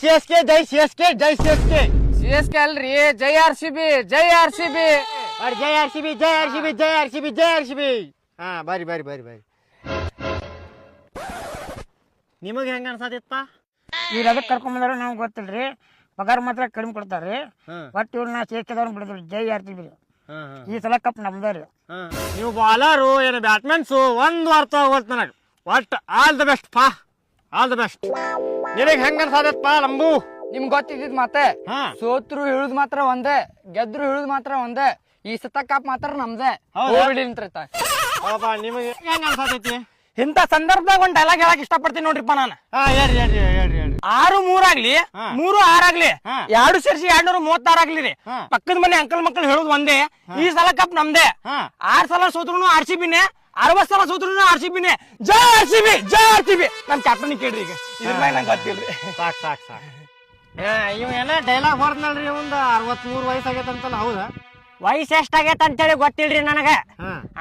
CSK ಜೈ CSK ಜೈ CSK CSK ಅಲ್ರಿ ಜೈ RCB ಜೈ RCB ಜೈ RCB ಜೈ RCB ಜೈ RCB ಜೈ RCB ಹಾ ಬಾರಿ ಬಾರಿ ಬಾರಿ ಬಾರಿ ನಿಮಗೆ ಹೆಂಗ ಅನ್ಸತ್ತಿತ್ತ ಇವ್ರು ಅದಕ್ಕೆ ಕರ್ಕೊಂಬಂದಾರ ನಮ್ಗೆ ಗೊತ್ತಿಲ್ರಿ ಪಗಾರ ಮಾತ್ರ ಕಡಿಮೆ ಕೊಡ್ತಾರ್ರಿ ಒಟ್ಟು ಇವ್ರನ್ನ CSKದವ್ರನ್ನ ಬಿಡಿದ್ರಿ ಜೈ RCB ಈ ಸಲ ಕಪ್ ನಮ್ದಾರಿ ನೀವು ಬಾಲರು ಏನು ಬ್ಯಾಟ್ಮನ್ಸು ಒಂದು ಅರ್ಥ ಹೋಗ್ತ ನನಗೆ ಒಟ್ಟು ಆಲ್ ದ ಬೆಸ್ಟ್ ಪಾ ಆಲ್ ದ ಬೆಸ್ಟ್ ನಿನಗೆ ಹೆಂಗ ಅನ್ಸತ್ತಪ್ಪ ಲಂಬು ನಿಮ್ಗೆ ಗೊತ್ತಿದ್ದಿದ್ ಮತ್ತೆ ಸೋತ್ರು ಇಳುದ್ ಮಾತ್ರ ಒಂದೇ ಗೆದ್ರು ಇಳುದ್ ಮಾತ್ರ ಒಂದೇ ಈ ಸತ ಕಪ್ ಮಾತ್ರ ನಮ್ದೇ ಹೋಗ್ಬಿಡಿ ನಿಮಗೆ ಹೆಂಗ ಅನ್ಸತೈತಿ ಇಂಥ ಸಂದರ್ಭದಾಗ ಒಂದು ಡೈಲಾಗ್ ಹೇಳಕ್ ಇಷ್ಟಪಡ್ತೀನಿ ನೋಡ್ರಿಪ್ಪ ನಾನು ಹೇಳ್ರಿ ಹೇಳ್ರಿ ಹೇಳ್ರಿ ಹೇಳ್ರಿ 6-3 ಆಗ್ಲಿ 3-6 ಆಗ್ಲಿ 2 ಸೇರಿಸಿ 236 ಆಗ್ಲಿ ರೀ ಪಕ್ಕದ ಮನೆ ಅಂಕಲ್ ಮಕ್ಕಳು ಹೇಳುದು ಒಂದೇ ಈ ಸಲ ಕಪ್ ನಮ್ದೇ 6 ಸಲ ಸೋತ್ರು RCBನೇ 60 ಸಲ ಸೋತ್ರು RCBನೇ ಜೈ RCB ಜೈ RCB ನಮ್ ಕ್ಯಾಪ್ಟನ್ ಕೇಳ್ರಿ ಈಗ ಇದ್ರ ಮ್ಯಾಗ ನಂಗೆ ಗೊತ್ತಿಲ್ರಿ ಸಾಕು ಸಾಕು ಸಾಕು ಇವ ಎಲ್ಲ ಡೈಲಾಗ್ ಹೊರದ್ನಲ್ರಿ ಒಂದು 63 ವಯಸ್ಸಾಗೈತಂತಲ್ಲ ಹೌದಾ ವಯಸ್ಸು ಎಷ್ಟಾಗೈತೆ ಅಂತೇಳಿ ಗೊತ್ತಿಲ್ರಿ ನನಗ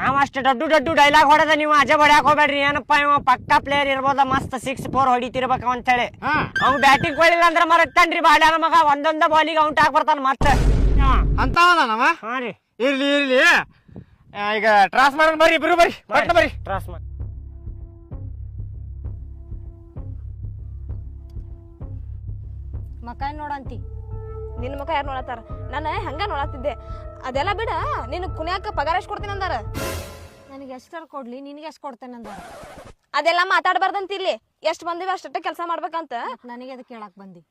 ಅವ ಅಷ್ಟು ದೊಡ್ಡ ಡೈಲಾಗ್ ಹೊಡೆದ ನೀವು ಅಜ ಹೊಡ್ಯಾಕ್ ಹೋಗ್ಬೇಡ್ರಿ ಏನಪ್ಪಾ ಇವ ಪಕ್ಕಾ ಪ್ಲೇಯರ್ ಇರ್ಬೋದ ಮಸ್ತ್ 6-4 ಹೊಡಿತಿರ್ಬೇಕ ಅಂತೇಳಿ ಅವ್ನು ಬ್ಯಾಟಿಂಗ್ ಕೊಡ್ಲಿಲ್ಲ ಅಂದ್ರೆ ಮರತ್ತನ್ರಿ ಬಾಡ್ಯಾನ ಮಗ ಒಂದೊಂದ ಬಾಲಿಗೆ ಔಟ್ ಆಗಿ ಬರ್ತಾನ ಮತ್ತೆ ಅಂತವಲ್ಲ ನಮ್ಮ ಹಾ ರೀ ಇರ್ಲಿ ಇರ್ಲಿ ಈಗ ಟ್ರಾನ್ಸ್ ಮಾಡೋಣ ಬರ್ರಿ ಇಬ್ರು ಬರ್ರಿ ಪಟ್ನ ಬರ್ರಿ ಟ್ರಾಸ್ ಮಾಡಿ ಮಕ ನೋಡಂತಿ ನಿನ್ನ ಮುಖ ಯಾರು ನೋಡತ್ತಾರ ನಾನು ಹಂಗ ನೋಡತ್ತಿದ್ದೆ ಅದೆಲ್ಲ ಬಿಡ ನೀನು ಕುಣ್ಯಾಕ ಪಗಾರ ಎಷ್ಟು ಕೊಡ್ತೀನಿ ಅಂದಾರ ನನಗೆ ಎಷ್ಟರ ಕೊಡ್ಲಿ ನಿನಗೆ ಎಷ್ಟು ಕೊಡ್ತೇನೆ ಅಂದ ಅದೆಲ್ಲ ಮಾತಾಡಬಾರ್ದಂತ ಇಲ್ಲಿ ಎಷ್ಟು ಬಂದಿವಿ ಅಷ್ಟೇ ಕೆಲಸ ಮಾಡ್ಬೇಕಂತ ನನಗೆ ಅದಕ್ಕೆ ಕೇಳಕ್ ಬಂದಿ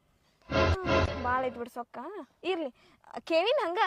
ಭಾಳ ಐತ್ ಬಿಡ್ ಸೊಕ್ಕ ಇರ್ಲಿ ಕೇಳಿನ ಹಂಗ